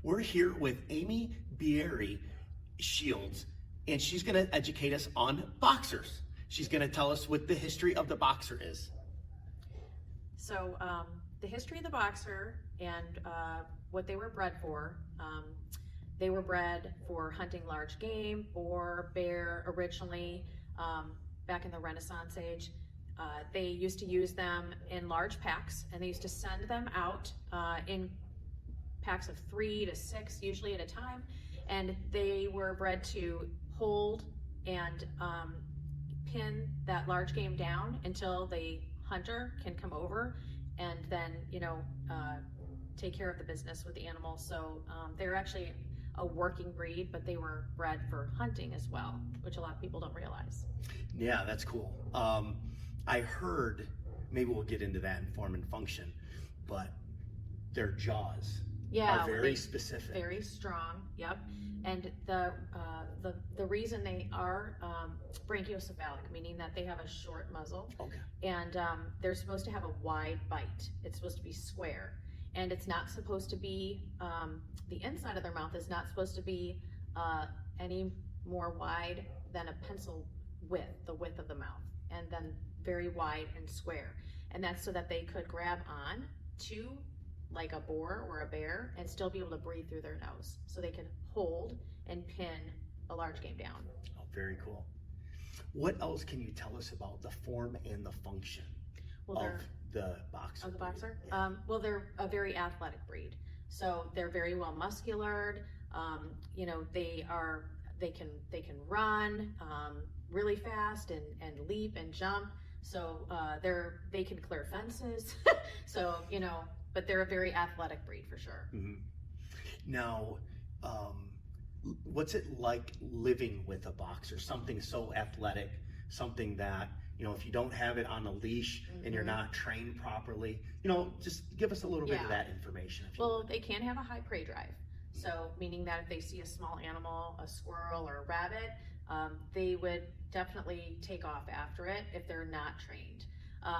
We're here with Amy Bieri-Shields, and she's going to educate us on boxers. She's going to tell us what the history of the boxer is. So the history of the boxer and what they were bred for, they were bred for hunting large game, boar, bear originally, back in the Renaissance age. They used to use them in large packs, and they used to send them out in packs of 3 to 6 usually at a time, and they were bred to hold and pin that large game down until the hunter can come over and then take care of the business with the animal. So they're actually a working breed, but they were bred for hunting as well, which a lot of people don't realize. Yeah, that's cool. I heard, maybe we'll get into that in form and function, but their jaws are very specific. Very strong, yep. And the reason they are brachiocephalic, meaning that they have a short muzzle, and they're supposed to have a wide bite. It's supposed to be square, and it's not supposed to be, the inside of their mouth is not supposed to be any more wide than a pencil width, the width of the mouth, and then very wide and square. And that's so that they could grab on to like a boar or a bear and still be able to breathe through their nose. So they can hold and pin a large game down. Oh, very cool. What else can you tell us about the form and the function of the boxer? Of the boxer? Yeah. Well, they're a very athletic breed. So they're very well musculared. They can run really fast and leap and jump. So they can clear fences. So, but they're a very athletic breed for sure. Mm-hmm. Now, what's it like living with a boxer? Something so athletic, something that, if you don't have it on a leash and you're not trained properly, just give us a little bit of that information. Well, they can have a high prey drive. So meaning that if they see a small animal, a squirrel or a rabbit, they would definitely take off after it if they're not trained.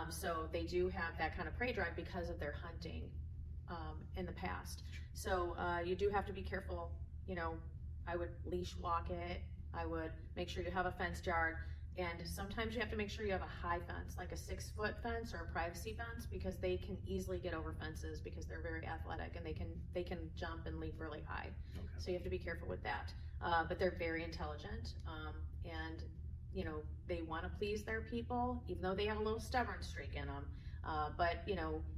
So they do have that kind of prey drive because of their hunting in the past. So you do have to be careful. I would leash walk it. I would make sure you have a fenced yard. And sometimes you have to make sure you have a high fence, like a 6-foot fence or a privacy fence, because they can easily get over fences because they're very athletic and they can jump and leap really high. Okay. So you have to be careful with that. But they're very intelligent, and they want to please their people, even though they have a little stubborn streak in them. But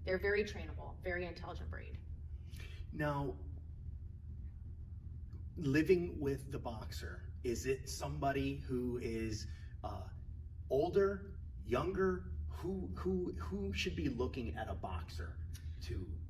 they're very trainable, very intelligent breed. Now, living with the boxer, is it somebody who is older, younger? Who should be looking at a boxer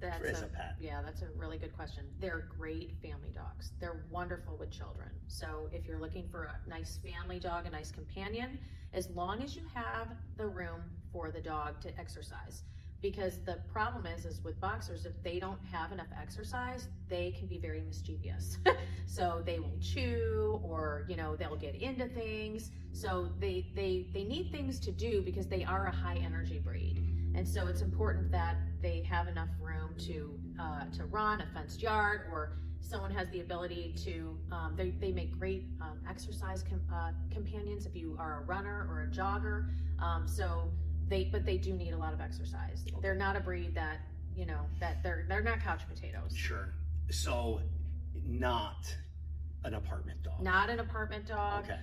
as a pet? Yeah, that's a really good question. They're great family dogs. They're wonderful with children. So if you're looking for a nice family dog, a nice companion, as long as you have the room for the dog to exercise. Because the problem is with boxers, if they don't have enough exercise, they can be very mischievous. So they will chew, or they'll get into things. So they need things to do because they are a high energy breed. And so it's important that they have enough room to run, a fenced yard, or someone has the ability to, they make great exercise companions if you are a runner or a jogger. But they do need a lot of exercise. Okay. They're not a breed that, that they're not couch potatoes. Sure. So not an apartment dog. Not an apartment dog. Okay.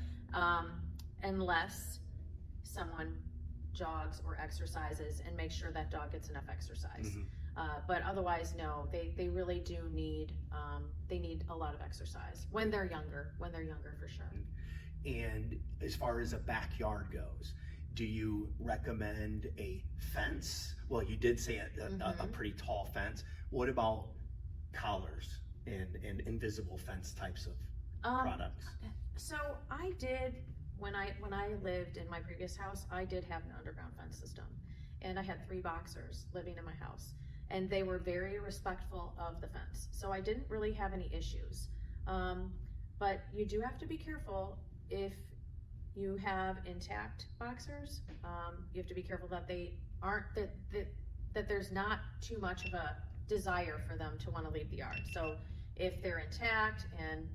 Unless someone jogs or exercises and make sure that dog gets enough exercise. Mm-hmm. But otherwise, no, they really do need, they need a lot of exercise when they're younger for sure. And as far as a backyard goes, do you recommend a fence? Well, you did say a pretty tall fence. What about collars and invisible fence types of products? So I did, when I lived in my previous house, I did have an underground fence system, and I had 3 boxers living in my house, and they were very respectful of the fence. So I didn't really have any issues. But you do have to be careful if you have intact boxers. You have to be careful that they aren't, that there's not too much of a desire for them to want to leave the yard. So If they're intact and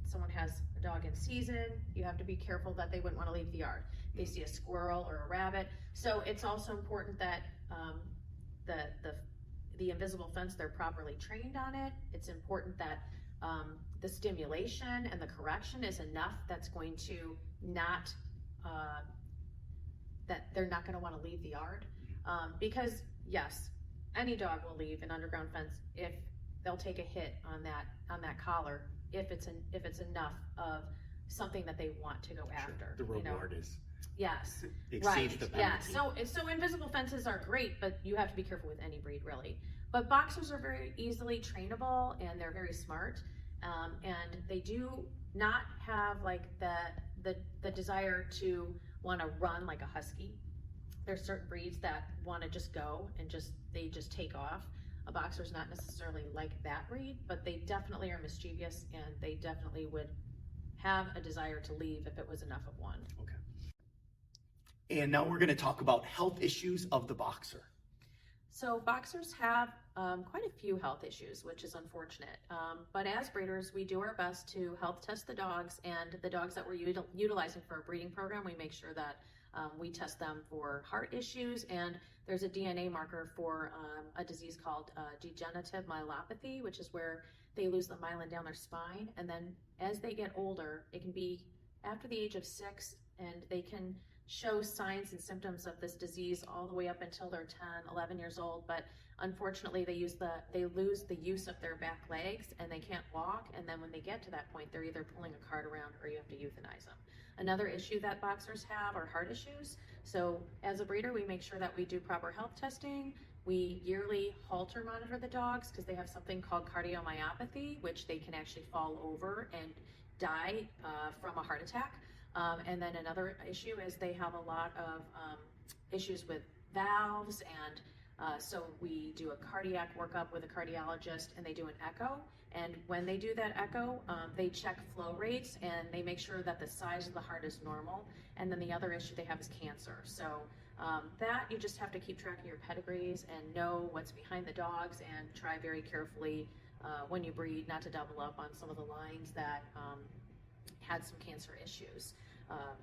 someone has a dog in season, you have to be careful that they wouldn't want to leave the yard. They see a squirrel or a rabbit. So it's also important that the invisible fence, they're properly trained on it. It's important that the stimulation and the correction is enough that's going to not, that they're not going to want to leave the yard. Because yes, any dog will leave an underground fence if they'll take a hit on that collar, if it's enough of something that they want to go after. The reward is yes, exceeds the penalty. Yeah. So invisible fences are great, but you have to be careful with any breed, really. But boxers are very easily trainable, and they're very smart, and they do not have like the desire to want to run like a husky. There's certain breeds that want to just go and they just take off. A boxer's not necessarily like that breed, but they definitely are mischievous, and they definitely would have a desire to leave if it was enough of one. Okay. And now we're going to talk about health issues of the boxer. So boxers have quite a few health issues, which is unfortunate. But as breeders, we do our best to health test the dogs, and the dogs that we're utilizing for our breeding program, we make sure that we test them for heart issues, and there's a DNA marker for a disease called degenerative myelopathy, which is where they lose the myelin down their spine, and then as they get older, it can be after the age of 6, and they can show signs and symptoms of this disease all the way up until they're 10, 11 years old, but unfortunately they lose the use of their back legs and they can't walk, and then when they get to that point, they're either pulling a cart around or you have to euthanize them. Another issue that boxers have are heart issues. So as a breeder, we make sure that we do proper health testing. We yearly halter monitor the dogs because they have something called cardiomyopathy, which they can actually fall over and die from a heart attack. And then another issue is they have a lot of issues with valves, and so we do a cardiac workup with a cardiologist, and they do an echo. And when they do that echo, they check flow rates, and they make sure that the size of the heart is normal. And then the other issue they have is cancer. So that you just have to keep track of your pedigrees and know what's behind the dogs, and try very carefully when you breed not to double up on some of the lines that had some cancer issues.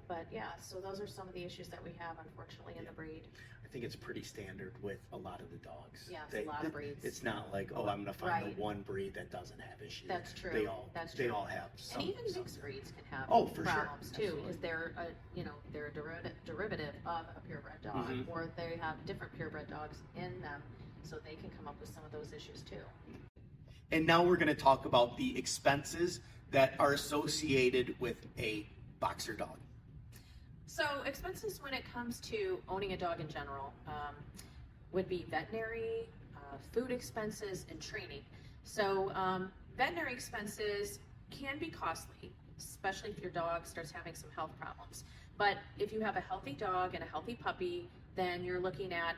But yeah, so those are some of the issues that we have, unfortunately, in the breed. I think it's pretty standard with a lot of the dogs. Yes, a lot of breeds. It's not like, oh, I'm going to find the one breed that doesn't have issues. That's true. They all have some. And even mixed breeds can have problems too, because they're they're a derivative of a purebred dog, or they have different purebred dogs in them, so they can come up with some of those issues too. And now we're going to talk about the expenses that are associated with a boxer dog. So expenses when it comes to owning a dog in general would be veterinary, food expenses, and training. So veterinary expenses can be costly, especially if your dog starts having some health problems. But if you have a healthy dog and a healthy puppy, then you're looking at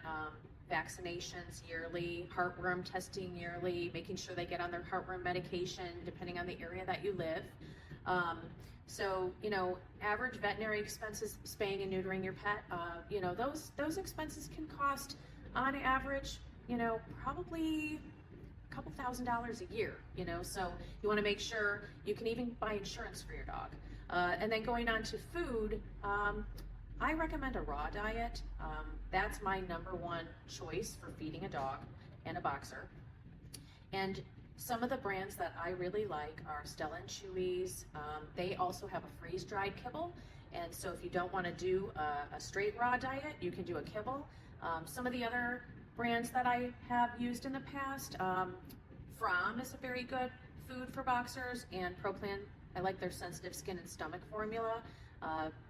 vaccinations yearly, heartworm testing yearly, making sure they get on their heartworm medication depending on the area that you live. So, average veterinary expenses, spaying and neutering your pet, those expenses can cost on average, probably a couple $1,000s a year, so you want to make sure you can even buy insurance for your dog. And then going on to food, I recommend a raw diet. That's my #1 choice for feeding a dog and a boxer. And some of the brands that I really like are Stella and Chewy's. They also have a freeze-dried kibble, and so if you don't want to do a straight raw diet, you can do a kibble. Some of the other brands that I have used in the past, From is a very good food for boxers, and ProPlan, I like their sensitive skin and stomach formula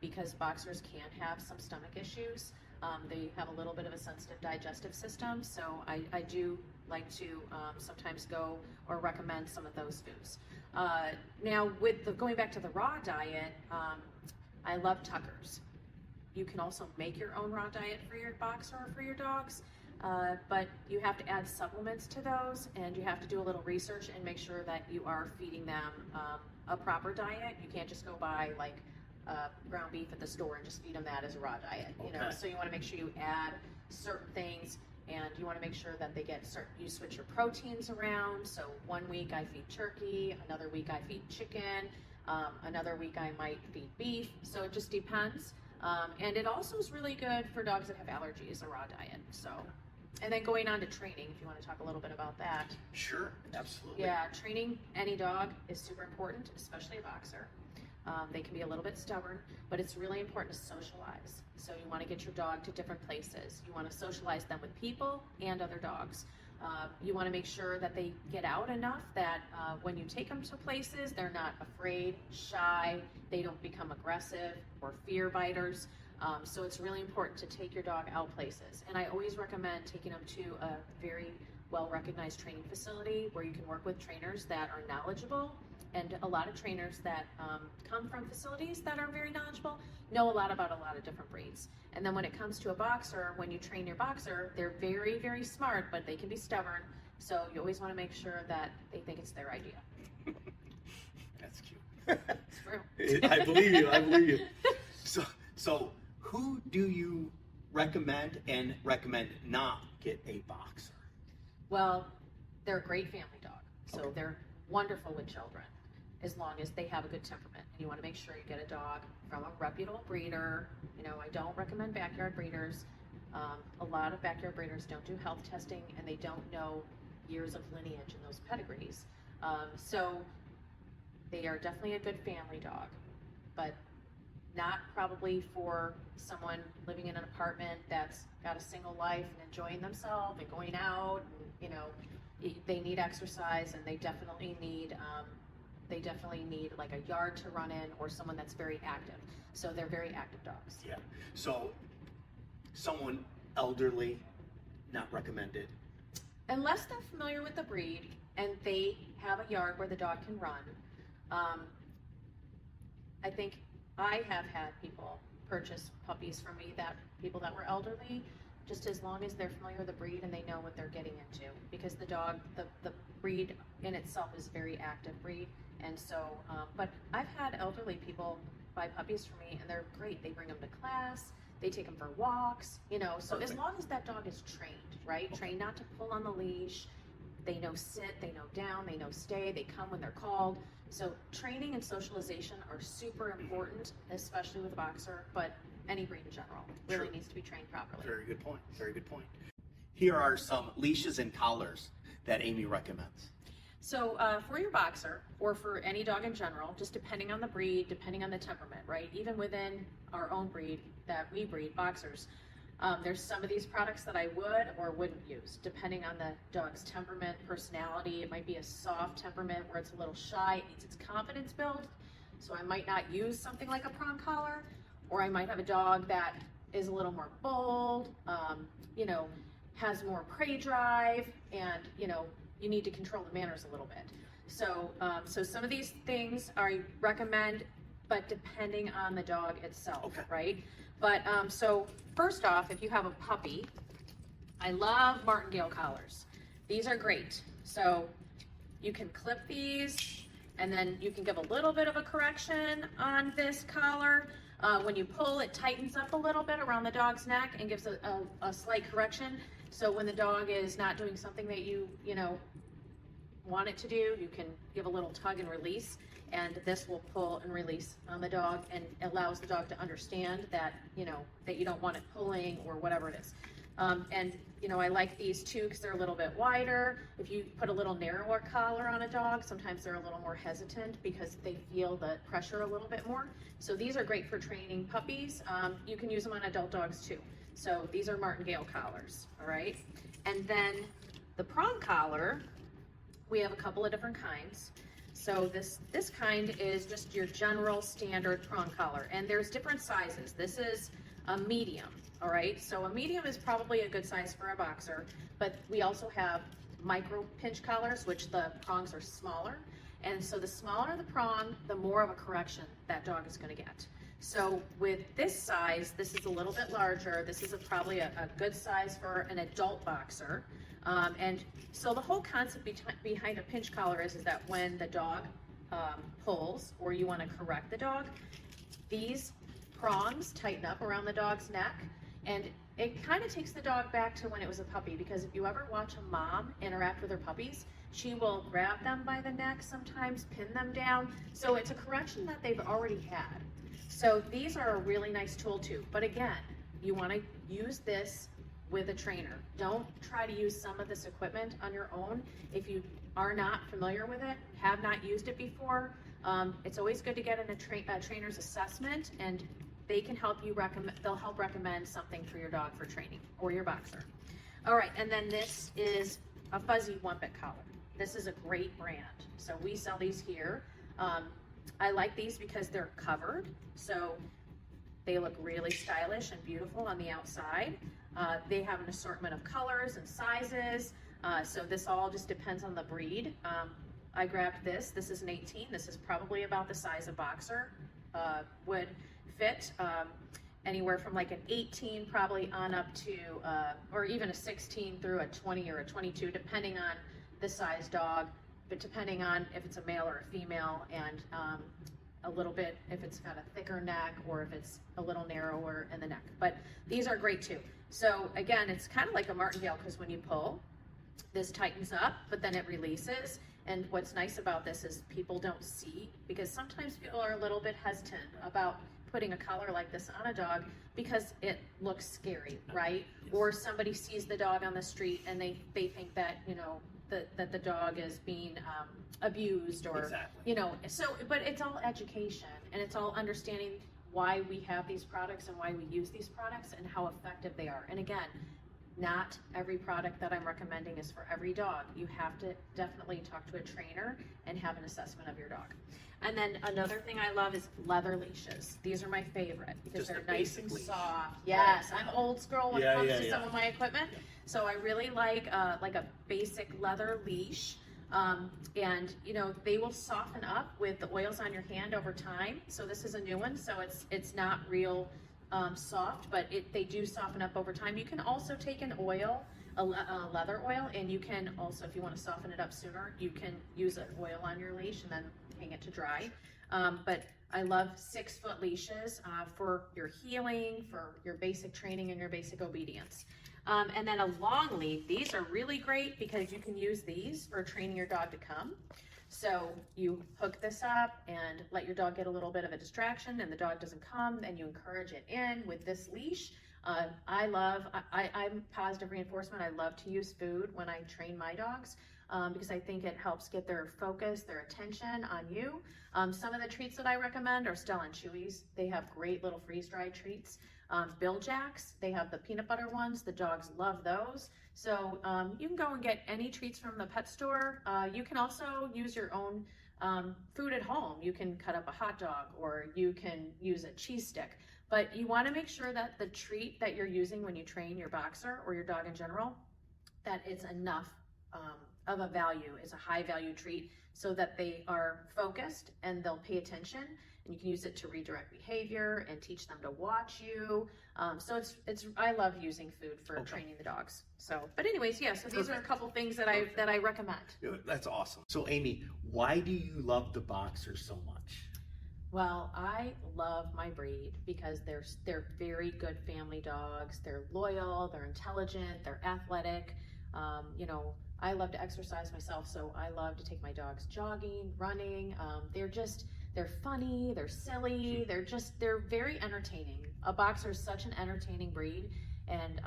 because boxers can have some stomach issues. They have a little bit of a sensitive digestive system, so I do like to sometimes go or recommend some of those foods. Now, going back to the raw diet, I love Tucker's. You can also make your own raw diet for your boxer or for your dogs, but you have to add supplements to those, and you have to do a little research and make sure that you are feeding them a proper diet. You can't just go buy like ground beef at the store and just feed them that as a raw diet, So you want to make sure you add certain things and you want to make sure that they get you switch your proteins around. So one week I feed turkey, another week I feed chicken, another week I might feed beef. So it just depends. And it also is really good for dogs that have allergies, a raw diet. So, and then going on to training, if you want to talk a little bit about that. Sure, absolutely. Yeah, training any dog is super important, especially a boxer. They can be a little bit stubborn, but it's really important to socialize. So you want to get your dog to different places. You want to socialize them with people and other dogs. You want to make sure that they get out enough that when you take them to places, they're not afraid, shy, they don't become aggressive or fear biters. So it's really important to take your dog out places. And I always recommend taking them to a very well-recognized training facility where you can work with trainers that are knowledgeable. And a lot of trainers that come from facilities that are very knowledgeable know a lot about a lot of different breeds. And then when it comes to a boxer, when you train your boxer, they're very, very smart, but they can be stubborn. So you always want to make sure that they think it's their idea. That's cute. It's true. I believe you. I believe you. So who do you recommend and recommend not get a boxer? Well, they're a great family dog. So Okay. they're wonderful with children as long as they have a good temperament. And you want to make sure you get a dog from a reputable breeder. You know, I don't recommend backyard breeders. A lot of backyard breeders don't do health testing and they don't know years of lineage in those pedigrees. So they are definitely a good family dog, but not probably for someone living in an apartment that's got a single life and enjoying themselves and going out. And, you know, they need exercise and they definitely need like a yard to run in or someone that's very active. So they're very active dogs. Yeah. So someone elderly, not recommended. Unless they're familiar with the breed and they have a yard where the dog can run. I think I have had people purchase puppies from me, people that were elderly, just as long as they're familiar with the breed and they know what they're getting into. Because the dog, the breed in itself is a very active breed. And so, but I've had elderly people buy puppies for me and they're great. They bring them to class, they take them for walks, you know, so Perfect. as long as that dog is trained, right? Okay. Trained not to pull on the leash, they know sit, they know down, they know stay, they come when they're called. So training and socialization are super important, especially with a boxer, but any breed in general really True. needs to be trained properly. Very good point. Very good point. Here are some leashes and collars that Amy recommends. So for your boxer, or for any dog in general, just depending on the breed, depending on the temperament, right? Even within our own breed that we breed, boxers, there's some of these products that I would or wouldn't use, depending on the dog's temperament, personality. It might be a soft temperament where it's a little shy, it needs its confidence built. So I might not use something like a prong collar, or I might have a dog that is a little more bold, you know, has more prey drive, and, you know, you need to control the manners a little bit. So, so some of these things I recommend, but depending on the dog itself, Okay. right? But so first off, if you have a puppy, I love martingale collars. These are great. So you can clip these, and then you can give a little bit of a correction on this collar. When you pull, it tightens up a little bit around the dog's neck and gives a slight correction. So when the dog is not doing something that you know, want it to do, you can give a little tug and release, and this will pull and release on the dog and allows the dog to understand that, you know, that you don't want it pulling or whatever it is. And, you know, I like these too because they're a little bit wider. If you put a little narrower collar on a dog, sometimes they're a little more hesitant because they feel the pressure a little bit more. So these are great for training puppies. You can use them on adult dogs too. So these are martingale collars, all right? And then the prong collar, we have a couple of different kinds. So this kind is just your general standard prong collar, and there's different sizes. This is a medium, all right? So a medium is probably a good size for a boxer, but we also have micro pinch collars, which the prongs are smaller. And so the smaller the prong, the more of a correction that dog is gonna get. So with this size, this is a little bit larger. This is probably a good size for an adult boxer. And so the whole concept behind a pinch collar is that when the dog pulls or you want to correct the dog, these prongs tighten up around the dog's neck, and it kind of takes the dog back to when it was a puppy, because if you ever watch a mom interact with her puppies, she will grab them by the neck sometimes, pin them down. So it's a correction that they've already had. So these are a really nice tool too. But again, you want to use this with a trainer. Don't try to use some of this equipment on your own. If you are not familiar with it, have not used it before, it's always good to get in a trainer's assessment, and they can help you they'll help recommend something for your dog for training or your boxer. All right, and then this is a fuzzy one-bit collar. This is a great brand. So we sell these here. I like these because they're covered, so they look really stylish and beautiful on the outside. They have an assortment of colors and sizes, so this all just depends on the breed. I grabbed this. This is an 18. This is probably about the size of boxer would fit. Anywhere from like an 18 probably on up to, or even a 16 through a 20 or a 22, depending on the size dog, but depending on if it's a male or a female, and a little bit if it's got a thicker neck or if it's a little narrower in the neck. But these are great too. So again, it's kind of like a martingale, because when you pull, this tightens up, but then it releases. And what's nice about this is people don't see, because sometimes people are a little bit hesitant about putting a collar like this on a dog because it looks scary, right? Or somebody sees the dog on the street and they think that, you know, that the dog is being abused, or, you know, so, but it's all education, and it's all understanding why we have these products and why we use these products and how effective they are. And again, not every product that I'm recommending is for every dog. You have to definitely talk to a trainer and have an assessment of your dog. And then another thing I love is leather leashes. These are my favorite because they're nice and soft. Yes, I'm old school when it comes to some of my equipment. So I really like a basic leather leash. And you know, they will soften up with the oils on your hand over time. So this is a new one, so it's not real soft, but they do soften up over time. You can also take an oil, a leather oil, and you can also, if you want to soften it up sooner, you can use an oil on your leash and then hang it to dry. But I love 6-foot leashes for your healing, for your basic training and your basic obedience. And then a long lead, these are really great because you can use these for training your dog to come. So you hook this up and let your dog get a little bit of a distraction, and the dog doesn't come, and you encourage it in with this leash. I'm positive reinforcement. I love to use food when I train my dogs because I think it helps get their focus, their attention on you. Some of the treats that I recommend are Stella and Chewy's. They have great little freeze-dried treats. Bill Jacks, they have the peanut butter ones. The dogs love those. So you can go and get any treats from the pet store. You can also use your own food at home. You can cut up a hot dog, or you can use a cheese stick. But you want to make sure that the treat that you're using when you train your boxer or your dog in general, that it's enough of a value, it's a high value treat, so that they are focused and they'll pay attention. And you can use it to redirect behavior and teach them to watch you. So I love using food for training the dogs. So, but anyways, yeah. So these are a couple things that I recommend. That's awesome. So Amy, why do you love the boxer so much? Well, I love my breed because they're very good family dogs. They're loyal, they're intelligent, they're athletic. You know, I love to exercise myself, so I love to take my dogs jogging, running. They're funny, they're silly, they're very entertaining. A boxer is such an entertaining breed, and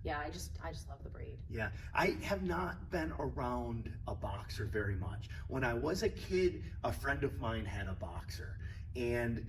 yeah, I just love the breed. Yeah, I have not been around a boxer very much. When I was a kid, a friend of mine had a boxer, and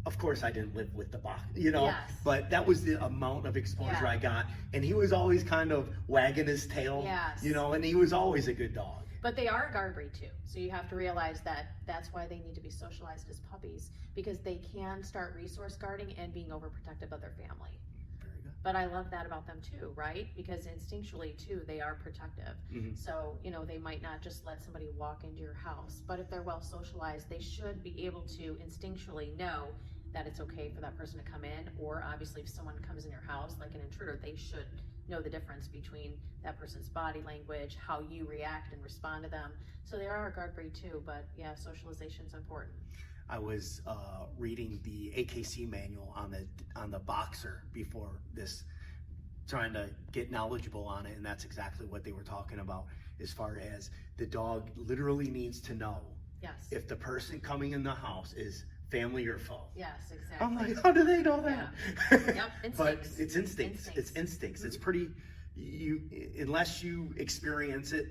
of course I didn't live with the boxer, you know, but that was the amount of exposure I got, and he was always kind of wagging his tail, you know, and he was always a good dog. But they are a guard breed too, so you have to realize that that's why they need to be socialized as puppies, because they can start resource guarding and being overprotective of their family. Very good. But I love that about them too, right? Because instinctually too, they are protective. So, you know, they might not just let somebody walk into your house, but if they're well socialized, they should be able to instinctually know that it's okay for that person to come in, or obviously if someone comes in your house like an intruder, they should know the difference between that person's body language, how you react and respond to them. So they are a guard breed too, but yeah, socialization is important. I was reading the AKC manual on the boxer before this trying to get knowledgeable on it, and that's exactly what they were talking about, as far as the dog literally needs to know Yes. if the person coming in the house is family or foe. Yes, exactly. I'm like, how do they know that? Yep, But instincts. it's instincts. It's instincts. It's pretty, unless you experience it,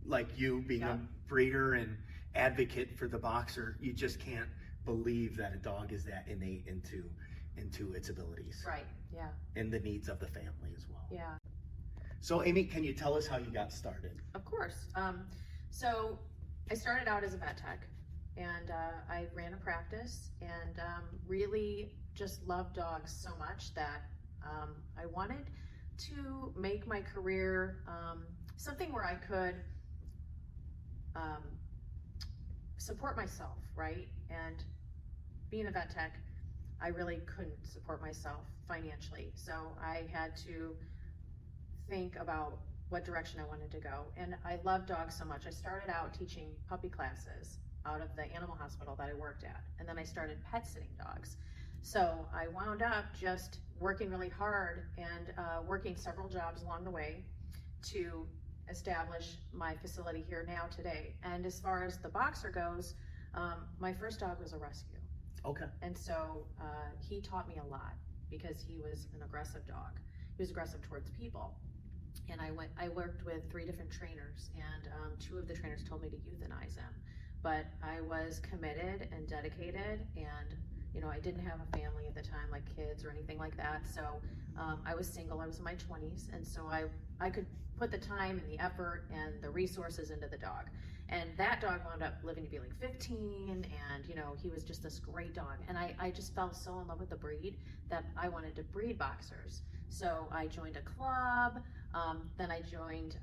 like you being a breeder and advocate for the boxer, you just can't believe that a dog is that innate into its abilities. Right, yeah. And the needs of the family as well. Yeah. So Amy, can you tell us how you got started? Of course. So I started out as a vet tech, and I ran a practice, and really just loved dogs so much that I wanted to make my career something where I could support myself, right? And being a vet tech, I really couldn't support myself financially. So I had to think about what direction I wanted to go. And I love dogs so much. I started out teaching puppy classes out of the animal hospital that I worked at. And then I started pet sitting dogs. So I wound up just working really hard and working several jobs along the way to establish my facility here now today. And as far as the boxer goes, my first dog was a rescue. Okay. And so he taught me a lot because he was an aggressive dog. He was aggressive towards people. And I worked with 3 different trainers, and 2 of the trainers told me to euthanize him. But I was committed and dedicated, and I didn't have a family at the time, like kids or anything like that. So I was single, I was in my 20s, and so I could put the time and the effort and the resources into the dog. And that dog wound up living to be like 15, and he was just this great dog. And I just fell so in love with the breed that I wanted to breed boxers. So I joined a club, then I joined,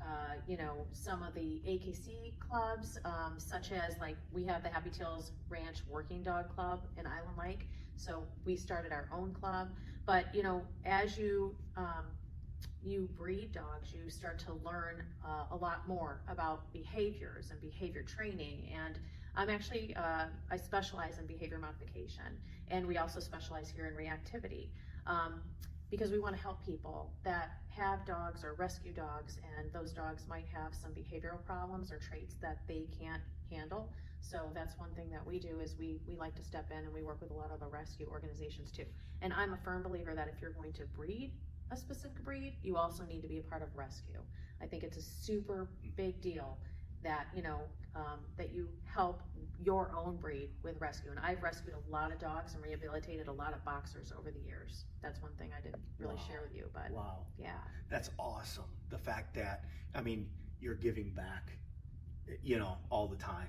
some of the AKC clubs, such as like we have the Happy Tails Ranch Working Dog Club in Island Lake. So we started our own club. But as you breed dogs, you start to learn a lot more about behaviors and behavior training. And I'm actually, I specialize in behavior modification, and we also specialize here in reactivity. Because we want to help people that have dogs or rescue dogs, and those dogs might have some behavioral problems or traits that they can't handle. So that's one thing that we do, is we like to step in, and we work with a lot of the rescue organizations too. And I'm a firm believer that if you're going to breed a specific breed, you also need to be a part of rescue. I think it's a super big deal that that you help your own breed with rescue. And I've rescued a lot of dogs and rehabilitated a lot of boxers over the years. That's one thing I didn't really share with you, but yeah. That's awesome. The fact that, you're giving back, all the time.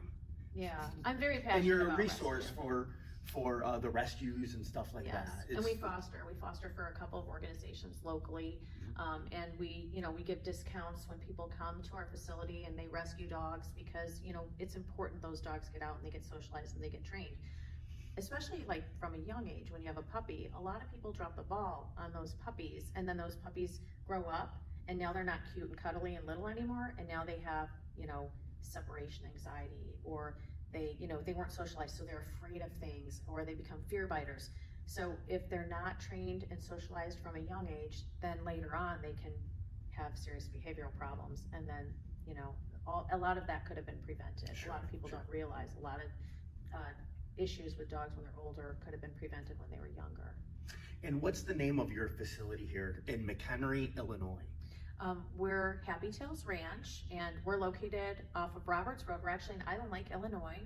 Yeah, I'm very passionate And you're a about resource rescue. for the rescues and stuff like that. And we foster for a couple of organizations locally, and we give discounts when people come to our facility and they rescue dogs, because it's important those dogs get out and they get socialized and they get trained, especially like from a young age. When you have a puppy, a lot of people drop the ball on those puppies, and then those puppies grow up and now they're not cute and cuddly and little anymore, and now they have separation anxiety, or they weren't socialized, so they're afraid of things, or they become fear biters. So if they're not trained and socialized from a young age, then later on they can have serious behavioral problems, and then a lot of that could have been prevented. A lot of people don't realize a lot of issues with dogs when they're older could have been prevented when they were younger. And what's the name of your facility here in McHenry, Illinois? We're Happy Tails Ranch, and we're located off of Roberts Road. We're actually in Island Lake, Illinois.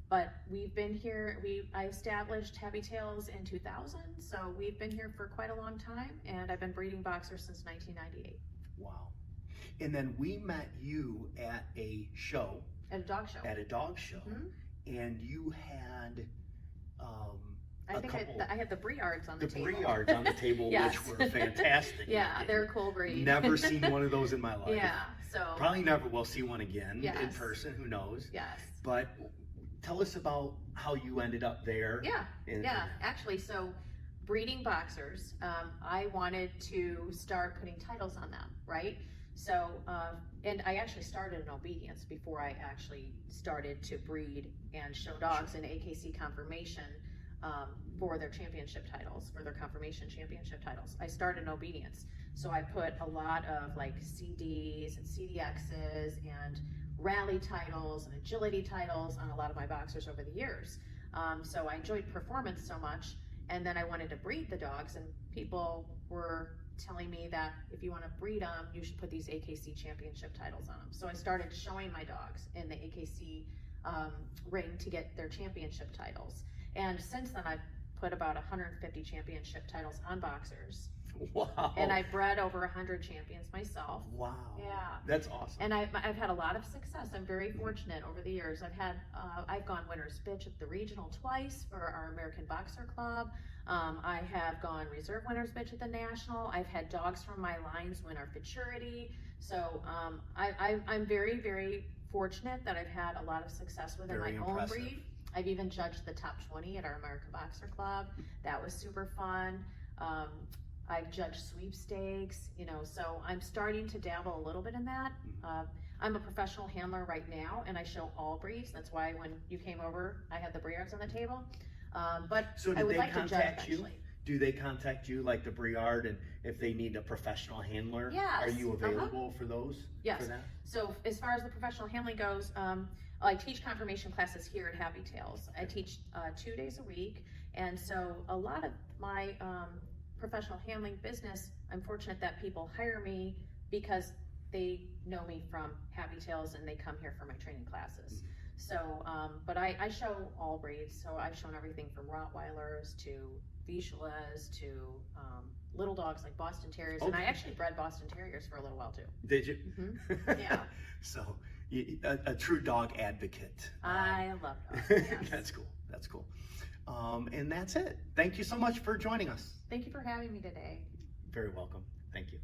But we've been here, I established Happy Tails in 2000, so we've been here for quite a long time, and I've been breeding boxers since 1998. Wow. And then we met you at a show. At a dog show. At a dog show. Mm-hmm. And you had I had the Bieri-Shields on the table. The Bieri-Shields on the table, Yes. which were fantastic. Yeah, they're a cool breed. Never seen one of those in my life. Yeah, so. Probably never will see one again in Yes. person, who knows. Yes. But tell us about how you ended up there. Yeah, actually, so breeding boxers, I wanted to start putting titles on them, right? So, and I actually started in obedience before I actually started to breed and show dogs in AKC conformation. for their championship titles, for their conformation championship titles. I started in obedience. So I put a lot of like CDs and CDXs and rally titles and agility titles on a lot of my boxers over the years. So I enjoyed performance so much, and then I wanted to breed the dogs, and people were telling me that if you want to breed them, you should put these AKC championship titles on them. So I started showing my dogs in the AKC ring to get their championship titles. And since then, I've put about 150 championship titles on boxers. Wow. And I've bred over 100 champions myself. Wow. Yeah. That's awesome. And I've had a lot of success. I'm very fortunate over the years. I've gone winner's bitch at the regional twice for our American Boxer Club. I have gone reserve winner's bitch at the national. I've had dogs from my lines win our futurity. So I'm very, very fortunate that I've had a lot of success within my own breed. I've even judged the top 20 at our American Boxer Club. That was super fun. I've judged sweepstakes, so I'm starting to dabble a little bit in that. I'm a professional handler right now, and I show all breeds. That's why when you came over, I had the Briards on the table. But so I would like to judge eventually. Do they contact you, like the Briard, and if they need a professional handler? Yes. Are you available for those? Yes. For that? So as far as the professional handling goes, I teach confirmation classes here at Happy Tails. I teach 2 days a week, and so a lot of my professional handling business, I'm fortunate that people hire me because they know me from Happy Tails and they come here for my training classes. So, but I show all breeds. So I've shown everything from Rottweilers to Bieri-Shields to little dogs like Boston Terriers. Okay. And I actually bred Boston Terriers for a little while too. Did you? Mm-hmm. Yeah. So a true dog advocate. I love dogs. Yes. That's cool. That's cool. And that's it. Thank you so much for joining us. Thank you for having me today. Very welcome. Thank you.